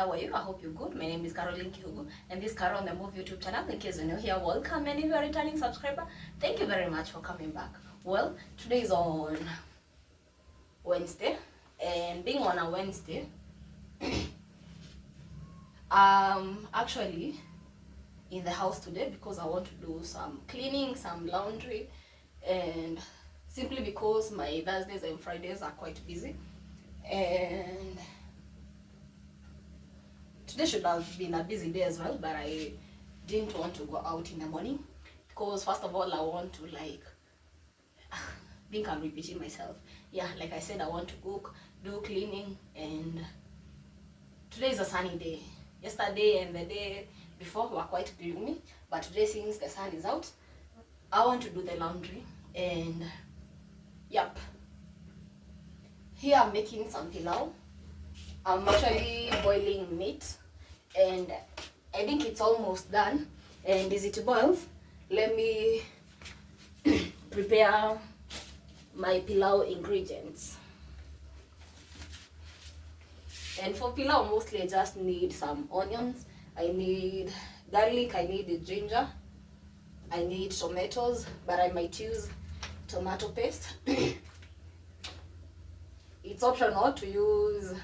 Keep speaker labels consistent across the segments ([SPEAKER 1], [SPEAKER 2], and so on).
[SPEAKER 1] how are you? I hope you're good. My name is Caroline Kihugu, and this is Carol on the Move YouTube channel. In case you're new here, welcome, and if you're a returning subscriber, thank you very much for coming back. Well, today is on Wednesday, and being on a Wednesday, actually in the house today because I want to do some cleaning, some laundry, and simply because my Thursdays and Fridays are quite busy, and today should have been a busy day as well, but I didn't want to go out in the morning because first of all I want to I think I'm repeating myself. Yeah, like I said, I want to cook, do cleaning, and today is a sunny day. Yesterday and the day before were quite gloomy, but today, since the sun is out, I want to do the laundry. And yep, here I'm making some pilau. I'm actually boiling meat, and I think it's almost done. And as it boils, let me prepare my pilau ingredients. And for pilau, mostly I just need some onions, I need garlic, I need ginger, I need tomatoes, but I might use tomato paste. It's optional to use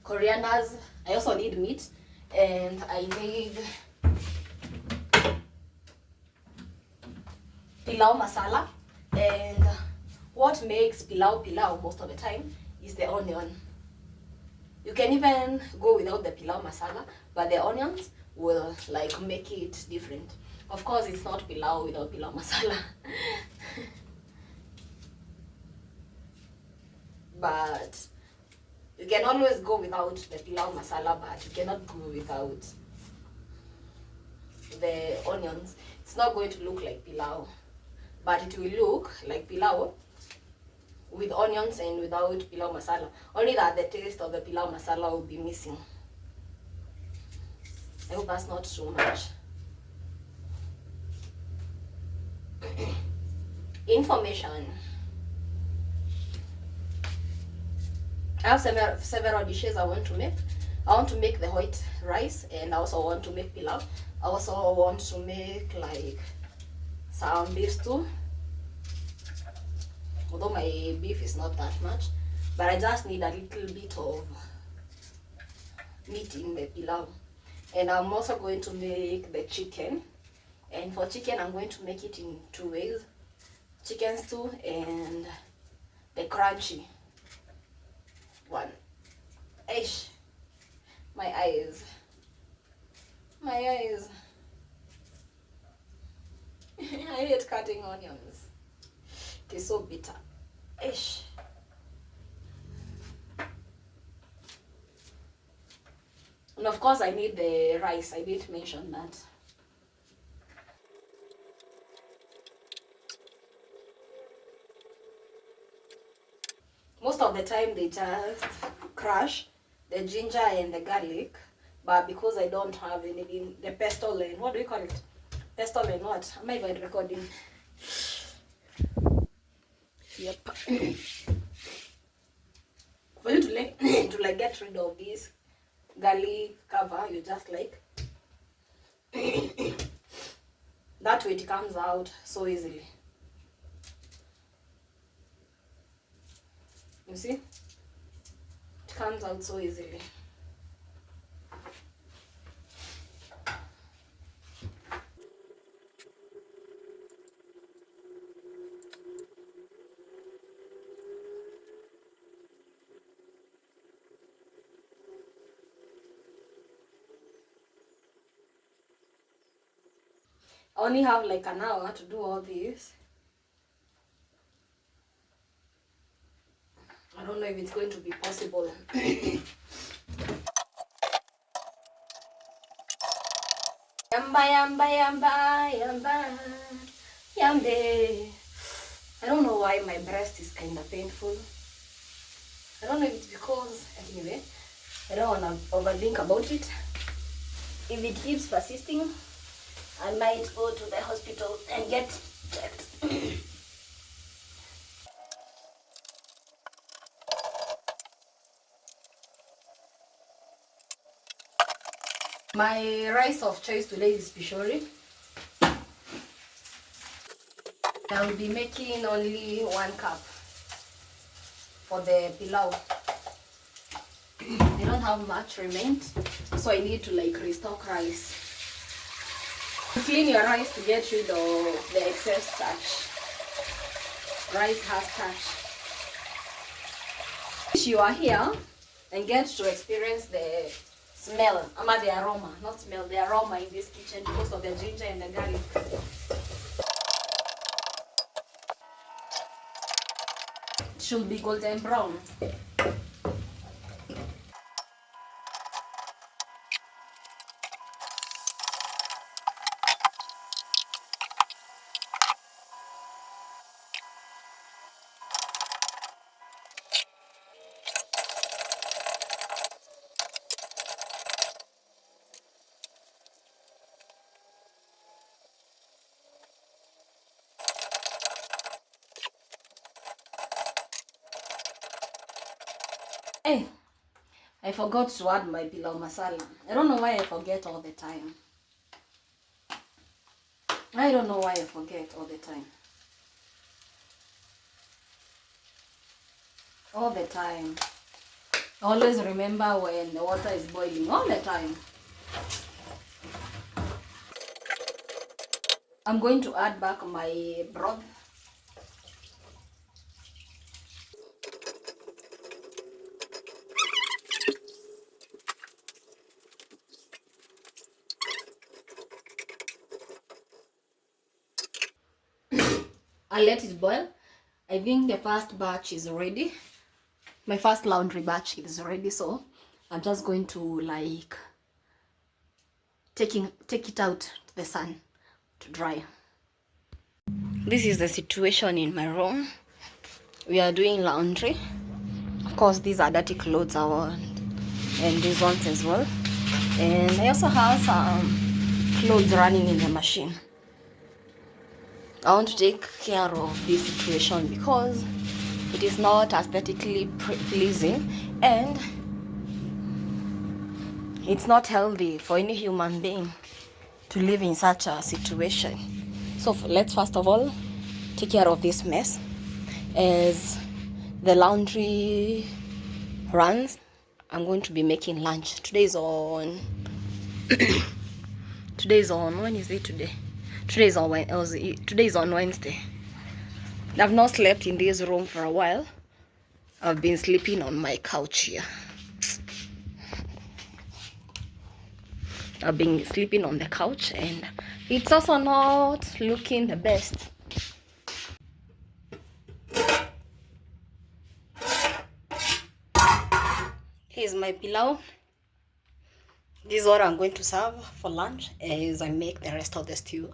[SPEAKER 1] corianders. I also need meat, and I need pilau masala. And what makes pilau most of the time is the onion. You can even go without the pilau masala, but the onions will make it different. Of course, it's not pilau without pilau masala. But you can always go without the pilau masala, but you cannot go without the onions. It's not going to look like pilau, but it will look like pilau with onions and without pilau masala. Only that the taste of the pilau masala will be missing. I hope that's not too much information. I have several dishes I want to make. I want to make the white rice, and I also want to make pilau. I also want to make some beef stew. Although my beef is not that much, but I just need a little bit of meat in the pilau. And I'm also going to make the chicken. And for chicken, I'm going to make it in two ways: chicken stew and the crunchy one. Eish, my eyes. I hate cutting onions. It is so bitter. Eish. And of course I need the rice. I didn't mention that. Most of the time they just crush the ginger and the garlic, but because I don't have anything, the pestle and what do you call it? Pestle and what? Am I even recording? Yep. For you to get rid of this garlic cover, you just that way it comes out so easily. You see? It comes out so easily. I only have an hour to do all this. I don't know if it's going to be possible. Yamba. Yambe. I don't know why my breast is kind of painful. I don't know if it's because, anyway, I don't want to overthink about it. If it keeps persisting, I might go to the hospital and get checked. My rice of choice today is pishori. I will be making only 1 cup for the pilau. I don't have much remained, so I need to like restock rice. Clean your rice to get rid of the excess starch. Rice has starch. If you are here and get to experience the smell, the aroma, not smell, the aroma in this kitchen because of the ginger and the garlic. It should be golden brown. Hey, I forgot to add my pilau masala. I don't know why I forget all the time. I don't know why I forget all the time. All the time. Always remember when the water is boiling. All the time. I'm going to add back my broth. I'll let it boil. I think the first batch is ready. My first laundry batch is ready, so I'm just going to like take it out to the sun to dry. This is the situation in my room. We are doing laundry. Of course, these are dirty clothes and these ones as well. And I also have some clothes running in the machine. I want to take care of this situation because it is not aesthetically pleasing and it's not healthy for any human being to live in such a situation. So let's first of all take care of this mess. As the laundry runs, I'm going to be making lunch. Today is on when is it today? Today is on Wednesday. I've not slept in this room for a while. I've been sleeping on my couch here. I've been sleeping on the couch and it's also not looking the best. Here's my pilau. This is what I'm going to serve for lunch as I make the rest of the stew.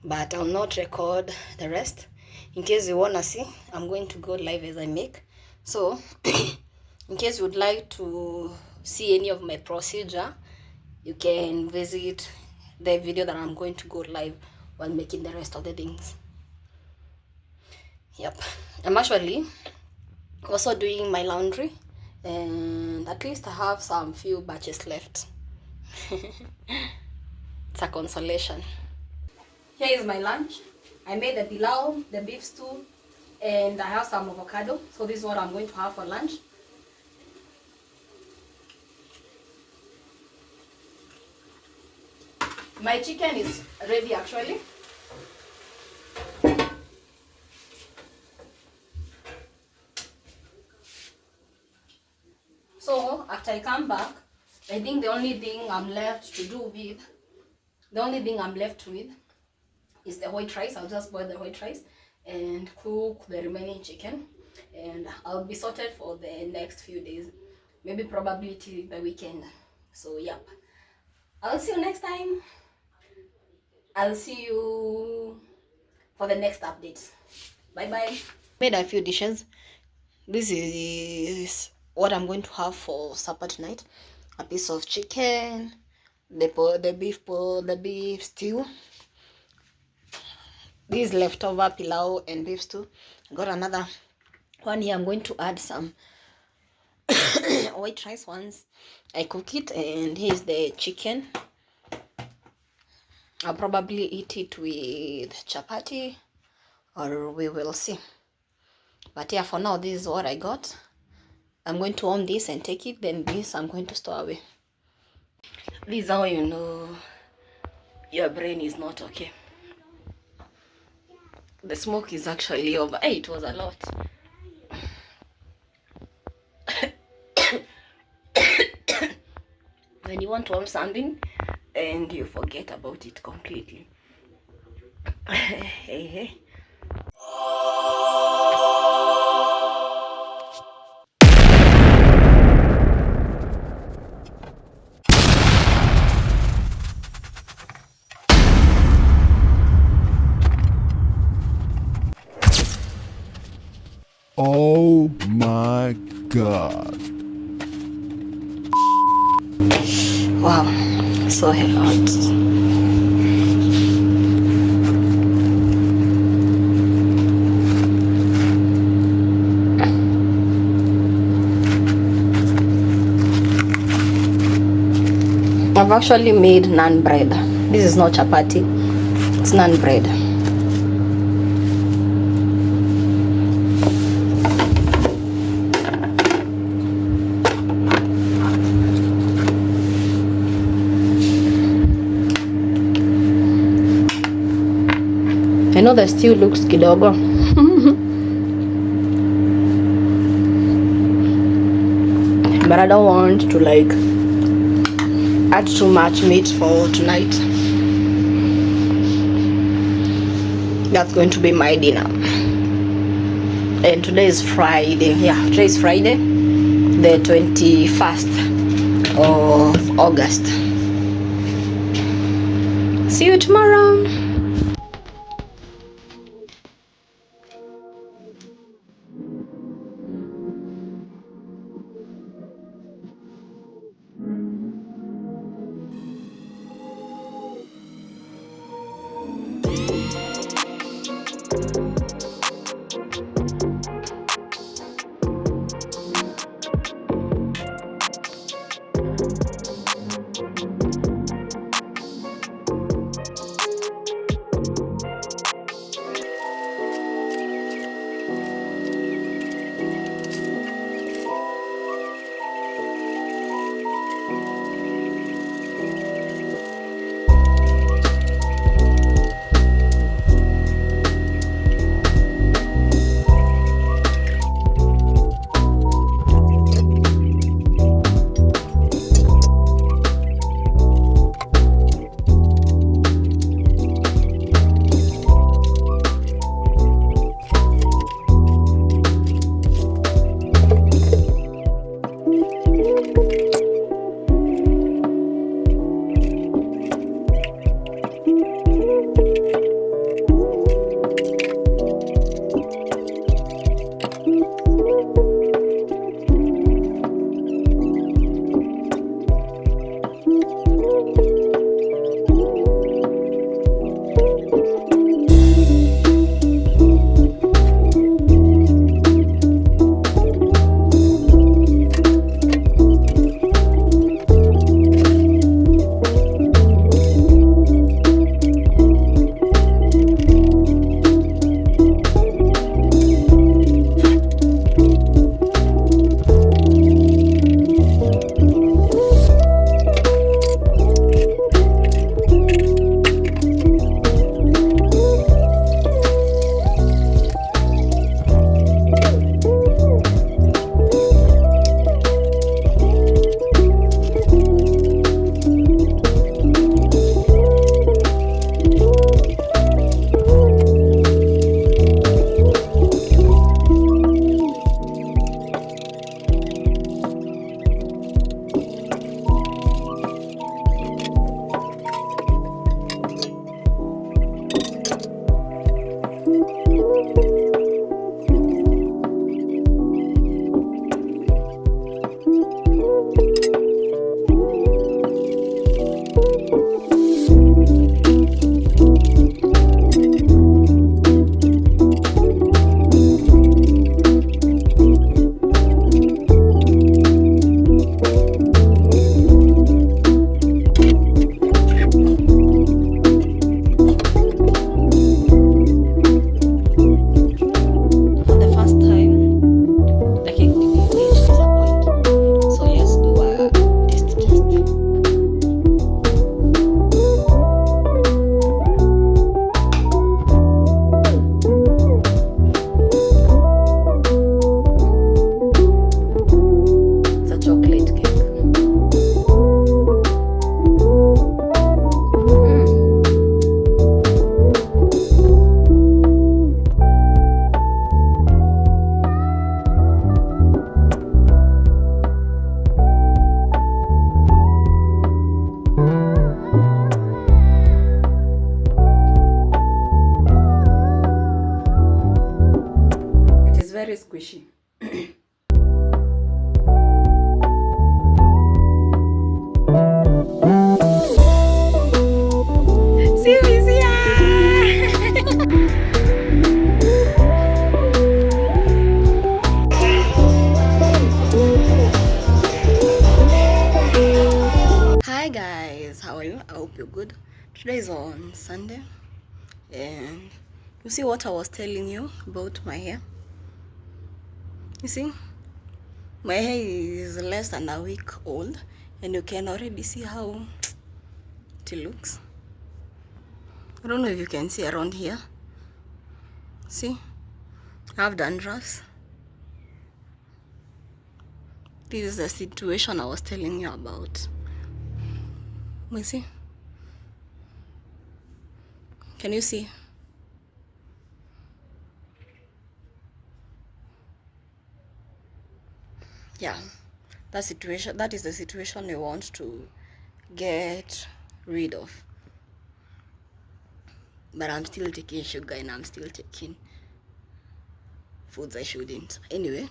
[SPEAKER 1] But I'll not record the rest. In case you wanna see, I'm going to go live as I make. So, in case you would like to see any of my procedure, you can visit the video that I'm going to go live while making the rest of the things. Yep. I'm actually also doing my laundry and at least I have some few batches left. It's a consolation. Here is my lunch. I made the pilau, the beef stew, and I have some avocado. So this is what I'm going to have for lunch. My chicken is ready actually. So after I come back, I think the only thing I'm left with is the white rice. I'll just boil the white rice and cook the remaining chicken, and I'll be sorted for the next few days, maybe probably till the weekend. So yep, I'll see you next time. I'll see you for the next update. Bye bye. Made a few dishes. This is what I'm going to have for supper tonight. A piece of chicken, the beef stew. This leftover pilau and beef stew. I got another one here. I'm going to add some white rice once I cook it, and here's the chicken. I'll probably eat it with chapati, or we will see. But yeah, for now, this is what I got. I'm going to warm this and take it. Then this I'm going to store away. This is how you know your brain is not okay. The smoke is actually over. Hey, it was a lot. When you want to warm something and you forget about it completely. Hey, hey.
[SPEAKER 2] Oh my God.
[SPEAKER 1] Wow, so hot. I've actually made naan bread. This is not chapati, it's naan bread. I know the stew looks kidogo. But I don't want to like add too much meat for tonight. That's going to be my dinner. And today is Friday. Yeah, today is Friday, the 21st of August. See you tomorrow. good. Today is on Sunday, and you see what I was telling you about my hair? You see, my hair is less than a week old, and you can already see how it looks. I don't know if you can see around here. See, I have dandruff. This is the situation I was telling you about. You see? Can you see? Yeah, that is the situation we want to get rid of. But I'm still taking sugar and I'm still taking foods I shouldn't. Anyway,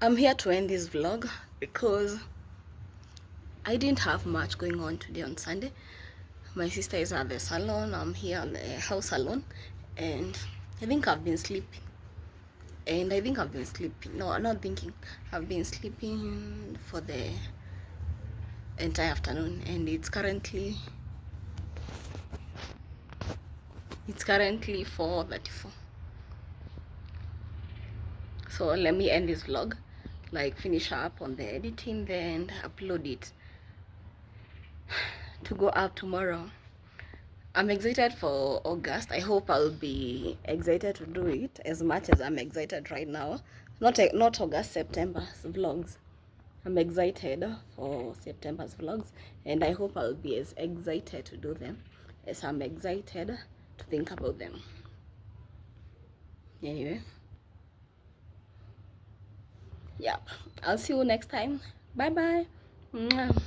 [SPEAKER 1] I'm here to end this vlog because I didn't have much going on today on Sunday. My sister is at the salon, I'm here at the house salon, and I think I've been sleeping. No, I'm not thinking. I've been sleeping for the entire afternoon, and it's currently 4:34. So let me end this vlog, like finish up on the editing, then upload it to go up tomorrow. I'm excited for August. I hope I'll be excited to do it as much as I'm excited right now. Not August, September's vlogs. I'm excited for September's vlogs, and I hope I'll be as excited to do them as I'm excited to think about them. Anyway, yeah, I'll see you next time. Bye bye. Mwah.